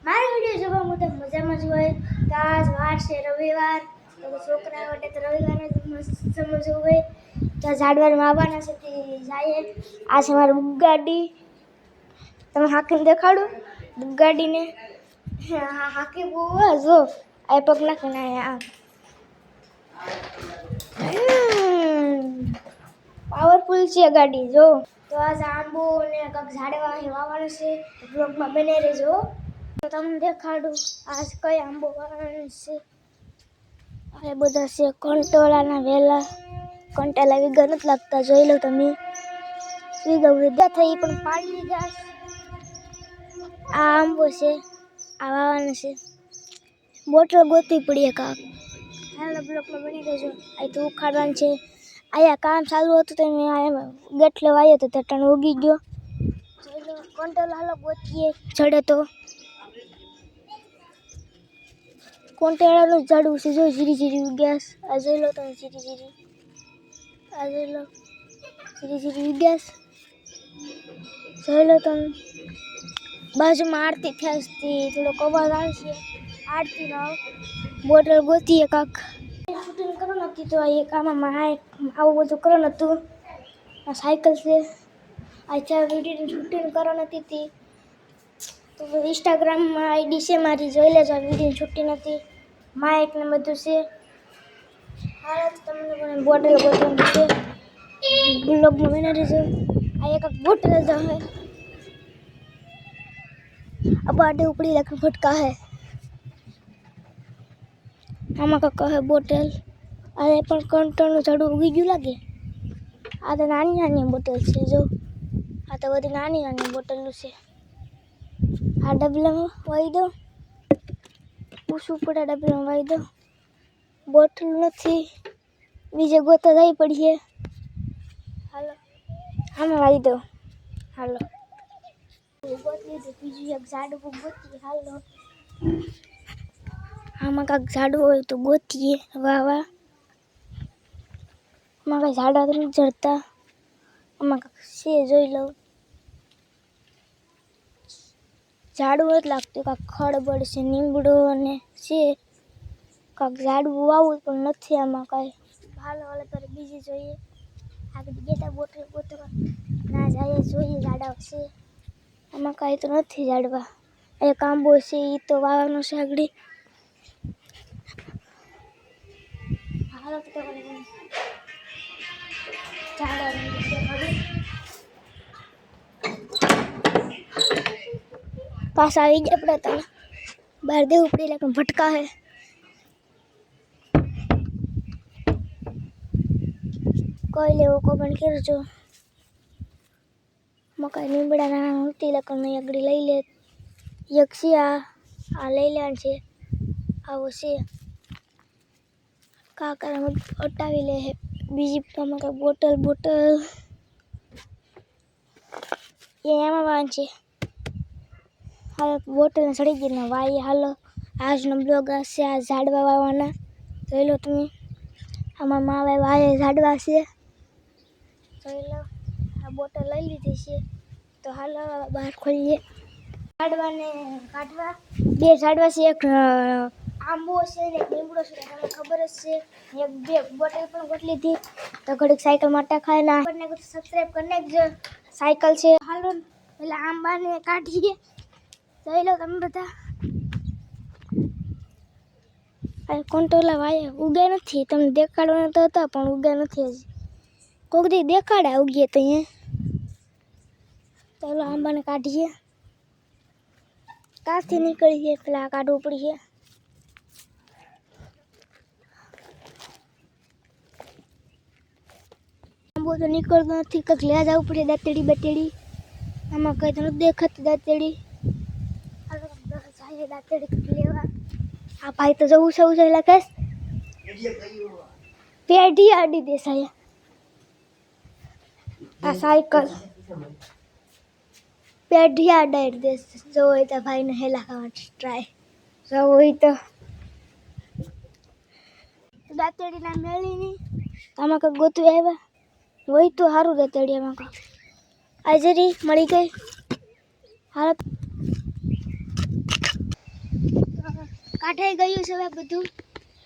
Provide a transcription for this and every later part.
મારા વિડીયો જોવા માટે મજામાં જ હોય તો આજ વાર છે રવિવાર તો છોકરા માટે તો રવિવારને સમજવું હોય તો ઝાડવામાં આવવાના છે તે જાય આ છે મારી બુગાડી તમે હાકીને દેખાડું બુગાડીને હાકી બહુ જો આ પગ નાખીને આમ પાવરફુલ છે ગાડી જો તો આજ આંબો ને કંઈક ઝાડવા વાવવાનું છે બ્લોગમાં બને રહેજો તો તમને દેખાડું આજ કઈ આંબો વાવવાનો છે આ બધા છે કંટોળાના વેલા કંટાળા વીઘા નથી લાગતા જોઈ લો તમે વીઘા વૃદ્ધા થઈ પણ પાડી લીધા આ આંબો છે આ વાવવાનો છે બોટલ ગોતવી પડી કાક હાલો બ્લોકમાં બની રહેજો અહીં તો ઉખાડવાનું છે અહીંયા કામ ચાલુ હતું તો મેં ગેટલો આવ્યો હતો તો ટણ ઉગી ગયો જોઈ લો કંટોળ હાલો ગોતીએ જડે તો કંટાળાનું ઝાડવું છે જો જીરી જીરી ઉગ્યાસ આ જોઈ લો તમે જીરી જીરી આ જોઈ લો જીરી જીરી ઉગ્યાસ જોઈ લો તમે બાજુમાં આરતી થતી થોડો અવાજ આવશે આરતીનો બોટલ ગોતીએ કાક શૂટિંગ કરો નથી તો એક આમાં આવું બધું કરો નતું આ સાયકલ છે આ વિડીયો શૂટિંગ કરો નથી તી તો ઇન્સ્ટાગ્રામમાં આઈડી છે મારી જોઈ લેજો આ વિડીયો શૂટિંગ હતી માઇક ને બધું છે હાલ તમને પણ બોટલ ગોતવાની છે બ્લોગમાં બની રહેજો આ એક બોટલ જ હે અબાડે ઉપડી લખન ફટકા હે આમાં કાંક હે બોટલ આ પણ કંટોળનું ઝાડું ઉગી ગયું લાગે આ તો નાની નાની બોટલ છે જો આ તો બધી નાની નાની બોટલો છે આ ડબલામાં વાઈ દો પૂછવું પડે ડબલામાં વાઈ દો બોટલ નથી બીજે ગોતા જઈ પડીએ હાલો આમાં વાઈ દો હાલો ગોતી તો બીજું એક ઝાડું ગોતીએ હાલો આમાં કાંઈક ઝાડું હોય તો ગોતીએ વાહ વાહ આમાં કાંઈ ઝાડા તો નથી જડતા આમાં કાંઈક છે જોઈ લઉં ઝાડું નથી લાગતું કાંઈક ખડબડ છે નીમડો અને છે કાંઈક ઝાડું વાવું પણ નથી આમાં કાંઈ હાલો હાલો તારે બીજી જોઈએ આગળ ગેટા બોટલ ગોતવા ના જાય જોઈએ ઝાડા છે આમાં કાંઈ તો નથી ઝાડવા એક આંબો છે એ તો વાવવાનો છે આગળ હાલો તો પાછા આવી ગયા આપણે તને બહાર દેવું પડે એટલે ભટકા હે કોઈ લેવો કોમેન્ટ કરજો મકાઈ લીમડા નાના ઉતી લખન આગળ લઈ લે એક છે આ લઈ લેવાનું છે આવો છે કાકા અટાવી લે બીજી આમાં કાંઈ બોટલ એમાં વાન છે હાલો બોટલને સડી ગઈ વાય હાલો આજનો બ્લોગ હશે આ ઝાડવા વાવવાના જોઈ લો તમે આમાં માવે વાય ઝાડવા છે જોઈ લો આ બોટલ લઈ લીધી છે તો હાલો બહાર ખોલીએ ઝાડવાને કાઢવા બે ઝાડવા છે એક આંબો છે ને એક લીમડો છે તમને ખબર જ છે એક બે બોટલ પણ ગોત લીધી તો ઘડીક સાયકલ માટે ખાય ના સબસ્ક્રાઈબ કરી નાખજો સાયકલ છે હાલો પેલા આંબાને કાઢીએ જોઈ લો તમે બધા કંટોલા વાય ઉગ્યા નથી તમને દેખાડવાના તો હતા પણ ઉગ્યા નથી હજી કોક દી દેખાડ્યા ઉગીએ તો અહીંયા ચાલો આંબાને કાઢીએ કાંથી નીકળીએ પેલા કાઢવું પડીએ આંબો તો નીકળતો નથી કંઈક લે જવું પડે દાંતેડી બતેડી આમાં કંઈ તો નથી દેખાતી દાંતેડી જાય દાંતેડી લેવા આ ભાઈ તો જવું છે લખેશ પેઢી આડી દે સાહેબ આ સાયકલ પેઢી આડાડી દે જો હોય તો ભાઈને હેલા ખાવા ટ્રાય જો હોય તો દાંતેડી ના મેળી નહીં આમાં કંઈક ગોતું આવ્યા હોય તો સારું દાંતેડી આમાં કંઈક હાજરી મળી ગઈ હાલ કાઢાઈ ગયું છે હવે બધું.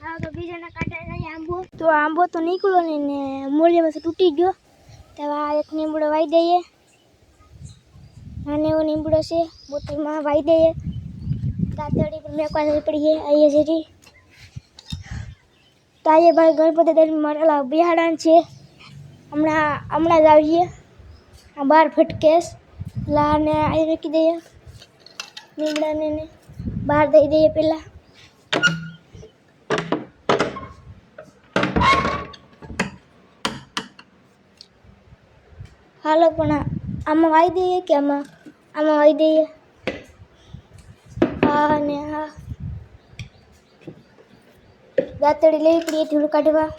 હા તો બીજાના કાઢાઈ જાય આંબો. તો આંબો તો નીકળ્યો નહીં ને મૂળિયામાંથી તૂટી ગયો. તો આ એક લીમડો વાઈ દઈએ. નાનો એવો લીમડો છે, બોટલમાં વાઈ દઈએ. દાંતડી પર મેકવા જવી પડીએ અહીંયા જેથી. તો અહીંયા ભાઈ ગણપતિ દાદા મારેલા બિહાડાન છે. હમણાં જ આવીએ. આ 12 ફટકેસ લાને અહીં મૂકી દઈએ. લીમડાને બહાર દઈ દઈએ પહેલાં. હાલો પણ આમાં વાઈ દઈએ કે આમાં વાઈ દઈએ. હા ને હા દાંતડી લેવી પડીએ ધૂળ કાઢવા.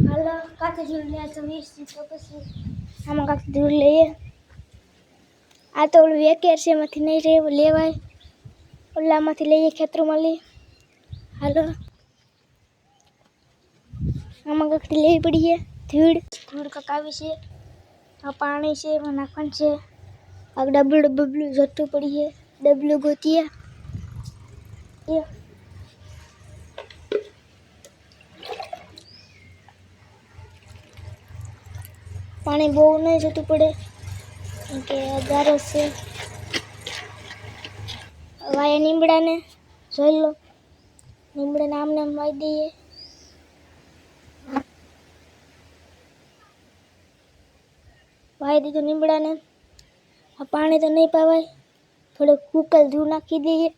હાલો કાંથી ધૂળ લે તો 20 તો પછી આમાં કાંથી ધૂળ લઈએ. આ તો ઓલું વેકેર છે એમાંથી નહીં રહે લેવાય. ઓલામાંથી લઈએ ખેતરમાં લઈએ. હાલો આમાં કાંથી લેવી પડીએ ધૂળ કાંક આવી છે. આ પાણી છે એમાં નાખવાનું છે. આ ડબલું જતું પડીએ. ડબલું ગોતીએ. પાણી બહુ નહીં જતું પડે કેમ કે ગારો છે. વાયા લીમડાને જોઈ લો. લીમડાને આમને આમ વાઈ દઈએ. વાઈ દીધું લીમડાને. આ પાણી તો નહીં પાવાય. થોડુંક કૂકલ ધૂળ નાખી દઈએ.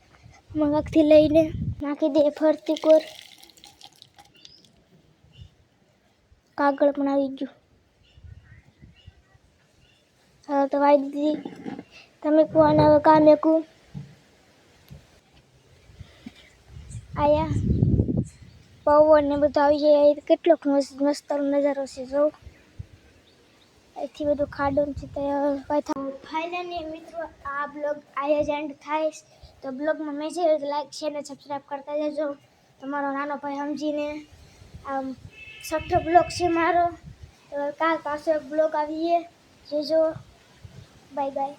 આમાં કાંકથી લઈને નાખી દઈએ ફરતી કોર. કાગળ પણ આવી ગયું. હવે તો વાઈ દીધી. તમે કહો અને હવે કાં મેકું. આયા પવન ને બધું આવી જાય. કેટલો મસ્ત નજારો છે જો. અહીંથી બધું ખાડું છે. તો ફાઇનલી મિત્રો આ બ્લોગ આયા જ એન્ડ થાય. તો બ્લોગમાં મેં છે લાઈક શેર ને સબસ્ક્રાઈબ કરતા જજો. તમારો નાનો ભાઈ સમજીને. આમ 6 બ્લોગ છે મારો. તો કાલ પાછો એક બ્લોગ આવીએ જોજો. Bye bye.